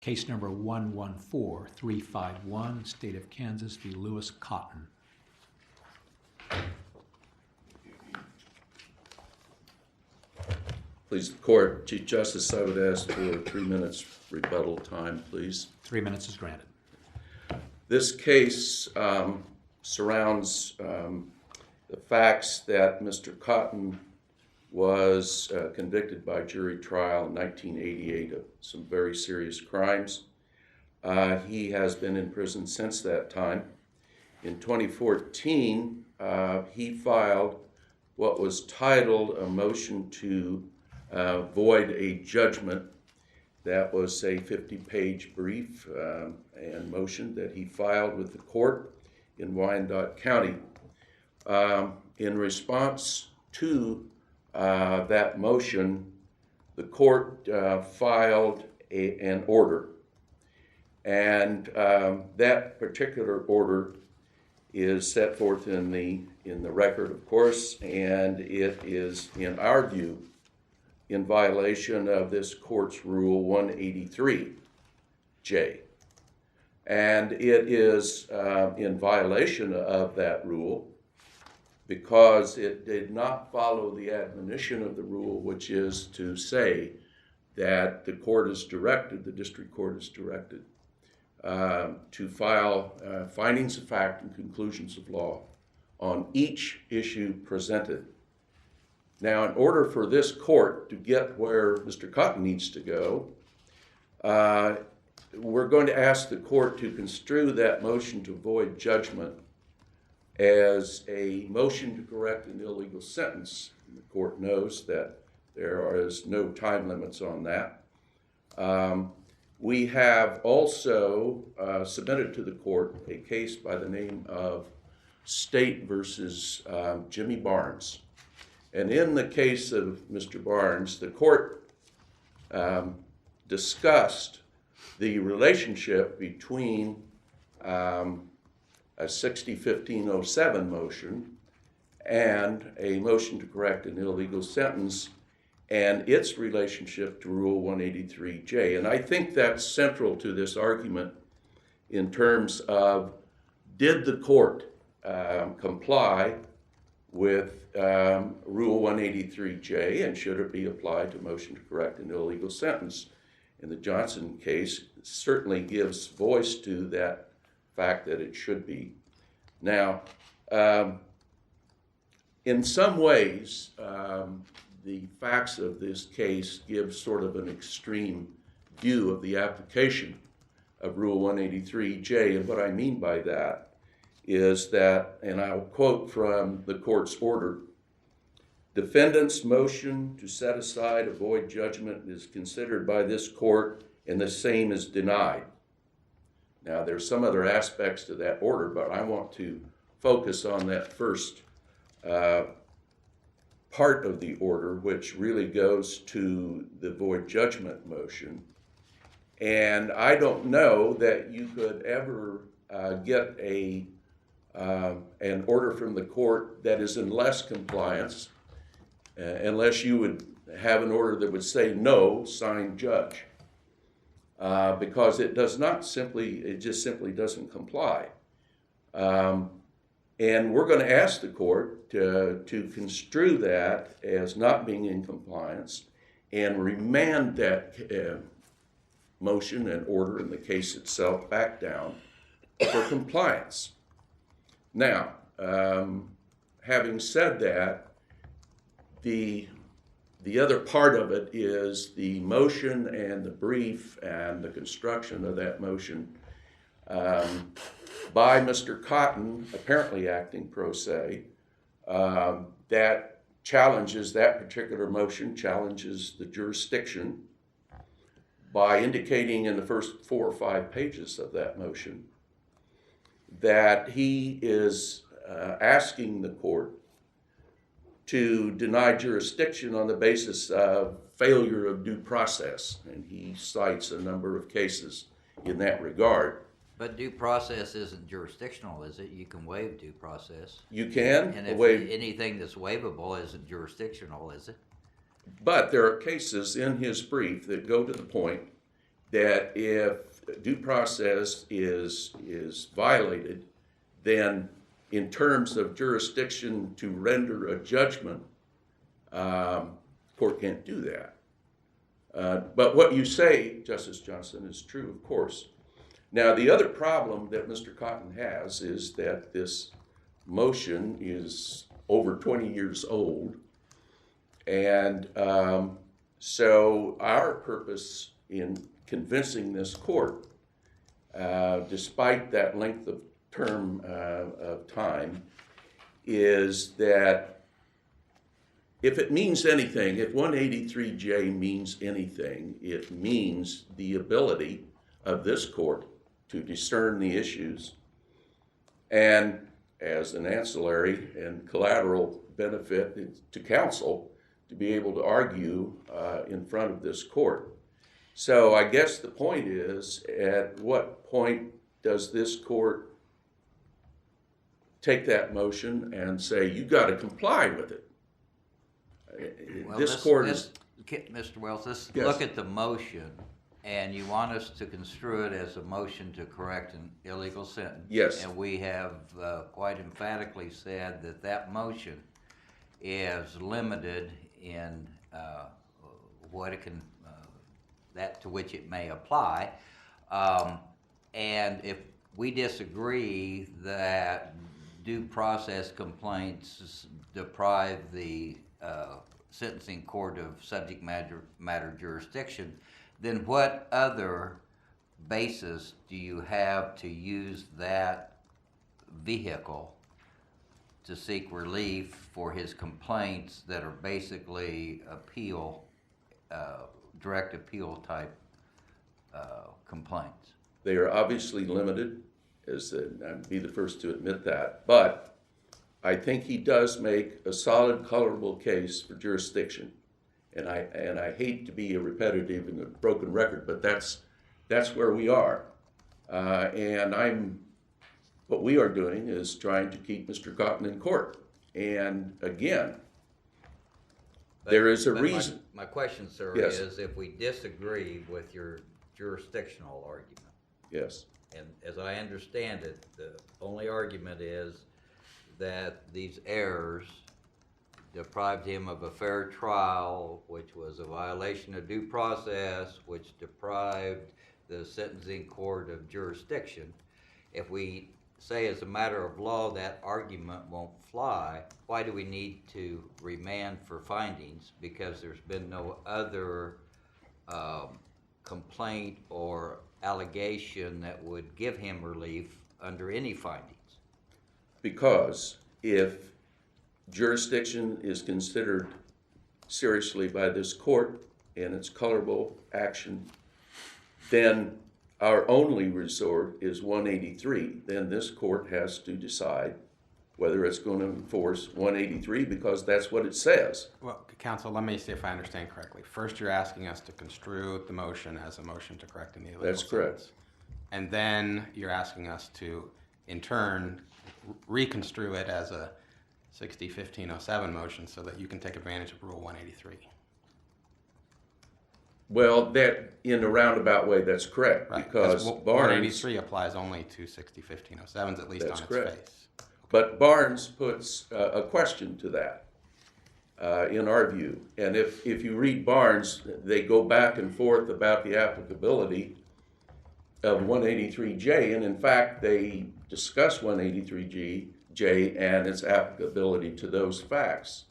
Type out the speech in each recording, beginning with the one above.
Case number 114351, State of Kansas v. Lewis Cotton. Please, the court. Chief Justice, I would ask for 3 minutes rebuttal time, please. 3 minutes is granted. This case surrounds the facts that Mr. Cotton was convicted by jury trial in 1988 of some very serious crimes. He has been in prison since that time. In 2014, he filed what was titled a motion to void a judgment. That was a 50-page brief and motion that he filed with the court in Wyandotte County. In response to that motion, the court filed an order. And that particular order is set forth in the record, of course, and it is, in our view, in violation of this court's Rule 183J. And it is in violation of that rule because it did not follow the admonition of the rule, which is to say that the court is directed, the district court is directed, to file findings of fact and conclusions of law on each issue presented. Now, in order for this court to get where Mr. Cotton needs to go, we're going to ask the court to construe that motion to void judgment as a motion to correct an illegal sentence. The court knows that there is no time limits on that. We have also submitted to the court a case by the name of State versus Jimmy Barnes. And in the case of Mr. Barnes, the court discussed the relationship between a 60-1507 motion and a motion to correct an illegal sentence and its relationship to Rule 183J. And I think that's central to this argument in terms of, did the court comply with Rule 183J, and should it be applied to motion to correct an illegal sentence? In the Johnson case, it certainly gives voice to that fact that it should be. Now, in some ways, the facts of this case give sort of an extreme view of the application of Rule 183J, and what I mean by that is that, and I'll quote from the court's order, defendant's motion to set aside a void judgment is considered by this court and the same is denied. Now, there's some other aspects to that order, but I want to focus on that first part of the order, which really goes to the void judgment motion. And I don't know that you could ever get an order from the court that is in less compliance unless you would have an order that would say no, signed judge, because it just simply doesn't comply. And we're going to ask the court to construe that as not being in compliance and remand that motion and order in the case itself back down for compliance. Now, having said that, the other part of it is the motion and the brief and the construction of that motion by Mr. Cotton, apparently acting pro se, that challenges that particular motion, challenges the jurisdiction by indicating in the first 4 or 5 pages of that motion that he is asking the court to deny jurisdiction on the basis of failure of due process. And he cites a number of cases in that regard. But due process isn't jurisdictional, is it? You can waive due process. You can And if waive anything that's waivable isn't jurisdictional, is it? But there are cases in his brief that go to the point that if due process is violated, then in terms of jurisdiction to render a judgment, court can't do that. But what you say, Justice Johnson, is true, of course. Now, the other problem that Mr. Cotton has is that this motion is over 20 years old. And so our purpose in convincing this court, despite that length of term of time, is that if it means anything, if 183J means anything, it means the ability of this court to discern the issues and, as an ancillary and collateral benefit to counsel, to be able to argue in front of this court. So I guess the point is, at what point does this court take that motion and say, you got to comply with it? Well, This court is... Mr. Wells, let's Yes. look at the motion, and you want us to construe it as a motion to correct an illegal sentence. Yes. And we have quite emphatically said that that motion is limited in what it can, that to which it may apply. And if we disagree that due process complaints deprive the sentencing court of subject matter jurisdiction, then what other basis do you have to use that vehicle to seek relief for his complaints that are basically appeal, direct appeal type complaints? They are obviously limited, I'd be the first to admit that, but I think he does make a solid, colorable case for jurisdiction. And I hate to be a repetitive and a broken record, but that's where we are. What we are doing is trying to keep Mr. Cotton in court. And again, there is a reason. My question, sir, Yes. is if we disagree with your jurisdictional argument, Yes, and as I understand it, the only argument is that these errors deprived him of a fair trial, which was a violation of due process, which deprived the sentencing court of jurisdiction. If we say as a matter of law that argument won't fly, why do we need to remand for findings? Because there's been no other complaint or allegation that would give him relief under any findings. because if jurisdiction is considered seriously by this court and its colorable action, then our only resort is 183. Then this court has to decide whether it's going to enforce 183 because that's what it says. Well, counsel, let me see if I understand correctly. First, you're asking us to construe the motion as a motion to correct an illegal That's correct. sentence. And then you're asking us to, in turn, reconstrue it as a 60-1507 motion so that you can take advantage of Rule 183. Well, that in a roundabout way, that's correct, Right? because Barnes, 183 applies only to 60-1507s, at least That's on correct. its face. but Barnes puts a question to that, in our view. And if you read Barnes, they go back and forth about the applicability of 183J, and in fact, they discuss 183J and its applicability to those facts.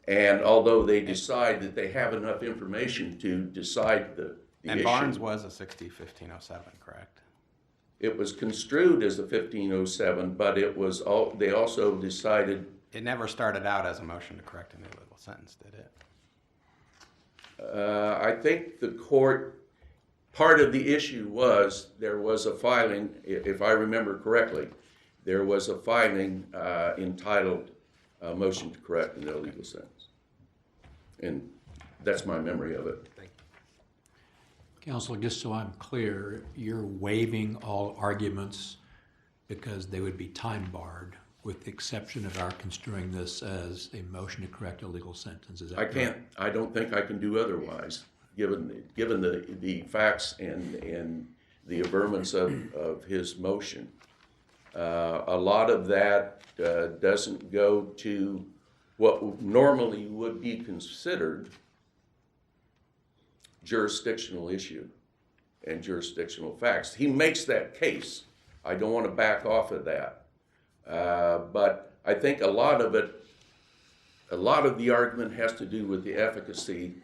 And although they decide that they have enough information to decide the And issue, Barnes was a 60-1507, correct? it was construed as a 1507, but they also decided. It never started out as a motion to correct an illegal sentence, did it? I think the court, part of the issue was there was a filing, if I remember correctly, there was a filing entitled Motion to Correct an Illegal Sentence. And that's my memory of it. Counsel, just so I'm clear, you're waiving all arguments because they would be time barred, with the exception of our construing this as a motion to correct a legal sentence. Is that correct? I don't think I can do otherwise, given the facts and the averments of his motion. A lot of that doesn't go to what normally would be considered jurisdictional issue and jurisdictional facts. He makes that case. I don't want to back off of that. But I think a lot of the argument has to do with the efficacy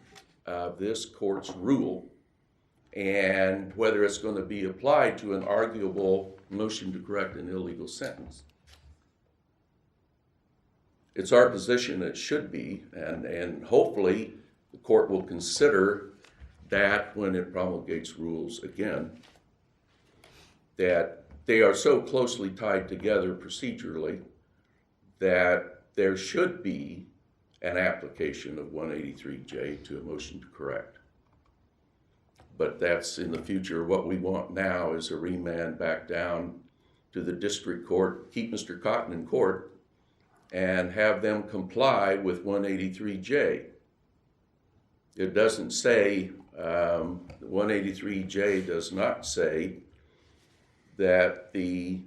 of this court's rule and whether it's going to be applied to an arguable motion to correct an illegal sentence. It's our position it should be, and hopefully the court will consider that when it promulgates rules again, that they are so closely tied together procedurally that there should be an application of 183J to a motion to correct. But that's in the future. What we want now is a remand back down to the district court, keep Mr. Cotton in court, and have them comply with 183J. It doesn't say, 183J does not say that the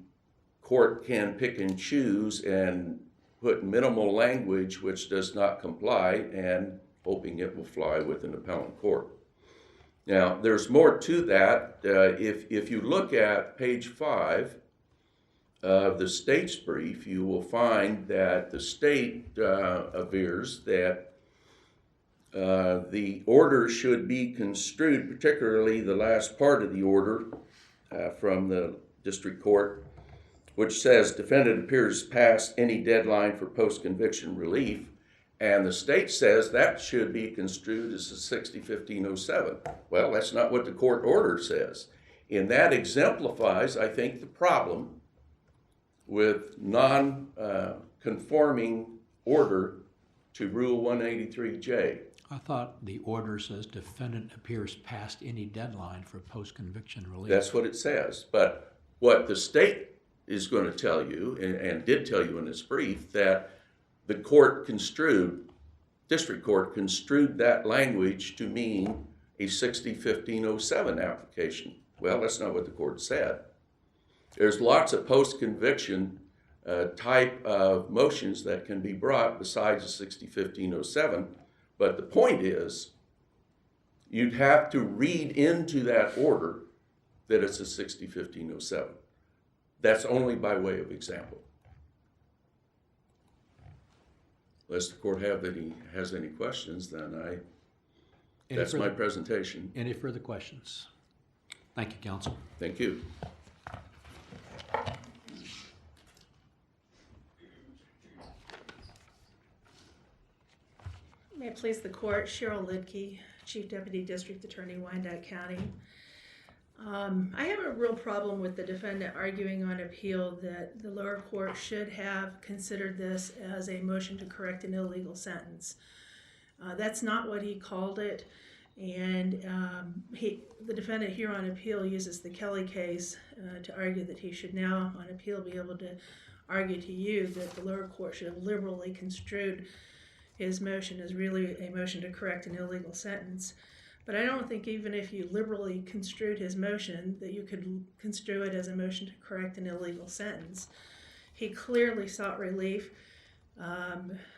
court can pick and choose and put minimal language which does not comply and hoping it will fly with an appellate court. Now, there's more to that. If you look at page 5 of the state's brief, you will find that the state avers that the order should be construed, particularly the last part of the order from the district court, which says defendant appears past any deadline for post-conviction relief, and the state says that should be construed as a 60-1507. Well, that's not what the court order says. And that exemplifies, I think, the problem with non-conforming order to Rule 183J. I thought the order says defendant appears past any deadline for post-conviction relief. That's what it says. But what the state is going to tell you, and did tell you in its brief, that the court construed, district court construed that language to mean a 60-1507 application. Well, that's not what the court said. There's lots of post-conviction type of motions that can be brought besides a 60-1507. But the point is, you'd have to read into that order that it's a 60-1507. That's only by way of example. Unless the court has any questions, then that's my presentation. Any further questions? Thank you, counsel. Thank you. May it please the court, Cheryl Lidke, Chief Deputy District Attorney, Wyandotte County. I have a real problem with the defendant arguing on appeal that the lower court should have considered this as a motion to correct an illegal sentence. That's not what he called it, and the defendant here on appeal uses the Kelly case to argue that he should now on appeal be able to argue to you that the lower court should have liberally construed his motion as really a motion to correct an illegal sentence. But I don't think even if you liberally construed his motion that you could construe it as a motion to correct an illegal sentence. He clearly sought relief,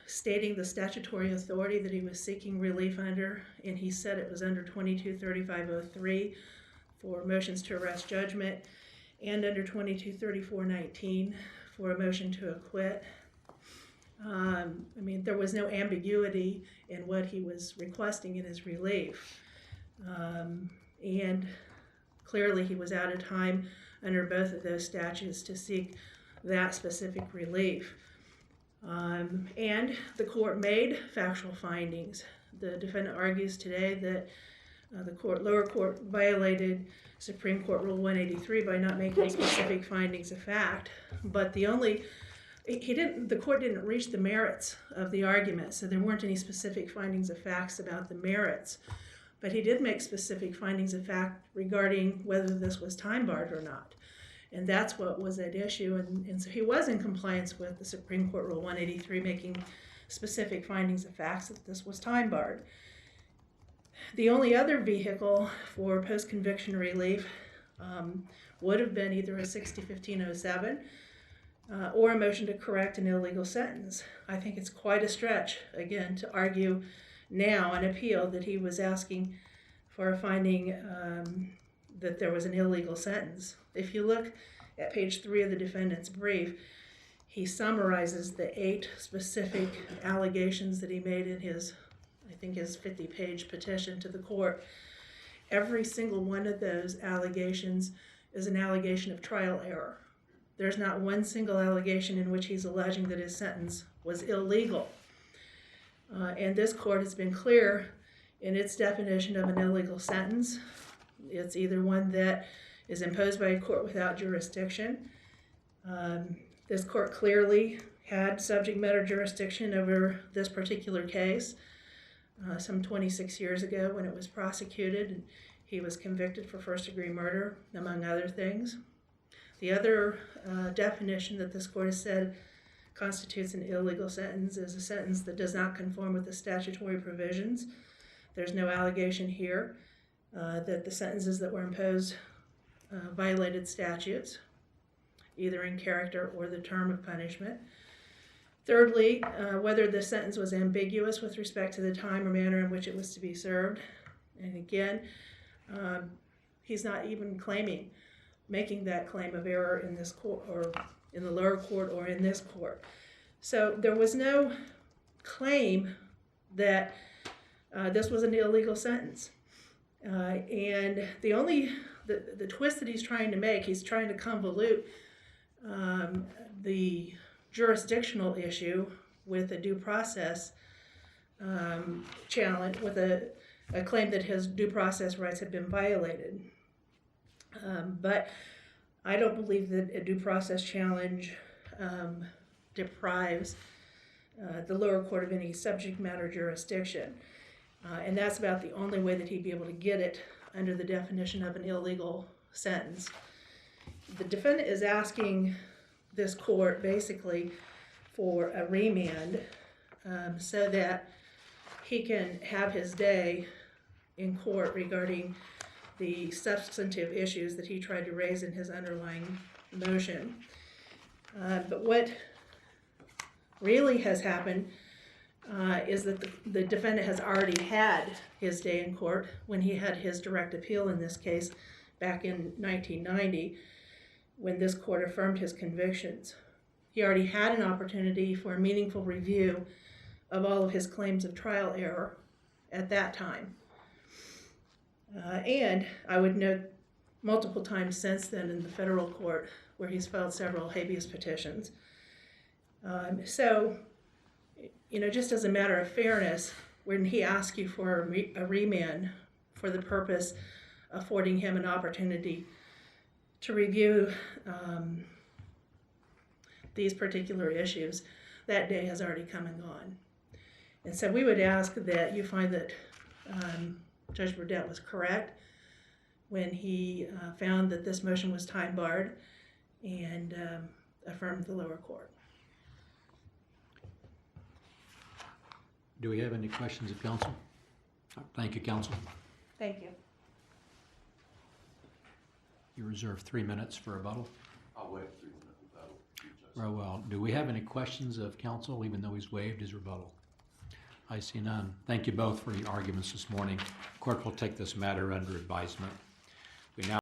stating the statutory authority that he was seeking relief under, and he said it was under 223503 for motions to arrest judgment and under 223419 for a motion to acquit. There was no ambiguity in what he was requesting in his relief. And clearly he was out of time under both of those statutes to seek that specific relief. And the court made factual findings. The defendant argues today that the lower court violated Supreme Court Rule 183 by not making specific findings of fact, but the court didn't reach the merits of the argument, so there weren't any specific findings of facts about the merits. But he did make specific findings of fact regarding whether this was time barred or not. And that's what was at issue. And so he was in compliance with the Supreme Court Rule 183, making specific findings of facts that this was time barred. The only other vehicle for post-conviction relief would have been either a 60-1507 or a motion to correct an illegal sentence. I think it's quite a stretch, again, to argue now on appeal that he was asking for a finding that there was an illegal sentence. If you look at page 3 of the defendant's brief, he summarizes the 8 specific allegations that he made in his, I think, his 50-page petition to the court. Every single one of those allegations is an allegation of trial error. There's not one single allegation in which he's alleging that his sentence was illegal. And this court has been clear in its definition of an illegal sentence. It's either one that is imposed by a court without jurisdiction. This court clearly had subject matter jurisdiction over this particular case some 26 years ago when it was prosecuted, and he was convicted for first-degree murder, among other things. The other definition that this court has said constitutes an illegal sentence is a sentence that does not conform with the statutory provisions. There's no allegation here that the sentences that were imposed violated statutes, either in character or the term of punishment. Thirdly, whether the sentence was ambiguous with respect to the time or manner in which it was to be served. And again, he's not even making that claim of error in this court, or in the lower court, or in this court. So there was no claim that this was an illegal sentence. And the twist that he's trying to make, he's trying to convolute the jurisdictional issue with a due process challenge, with a claim that his due process rights had been violated. But I don't believe that a due process challenge deprives the lower court of any subject matter jurisdiction. And that's about the only way that he'd be able to get it under the definition of an illegal sentence. The defendant is asking this court basically for a remand so that he can have his day in court regarding the substantive issues that he tried to raise in his underlying motion. But what really has happened is that the defendant has already had his day in court when he had his direct appeal in this case back in 1990, when this court affirmed his convictions. He already had an opportunity for a meaningful review of all of his claims of trial error at that time. And I would note multiple times since then in the federal court where he's filed several habeas petitions. So, just as a matter of fairness, when he asks you for a remand for the purpose of affording him an opportunity to review these particular issues, that day has already come and gone. And so we would ask that you find that Judge Burdett was correct when he found that this motion was time barred and affirmed the lower court. Do we have any questions of counsel? Thank you, counsel. Thank you. You reserve 3 minutes for rebuttal. I'll wait 3 minutes. Very well. Do we have any questions of counsel, even though he's waived his rebuttal? I see none. Thank you both for your arguments this morning. The court will take this matter under advisement. We now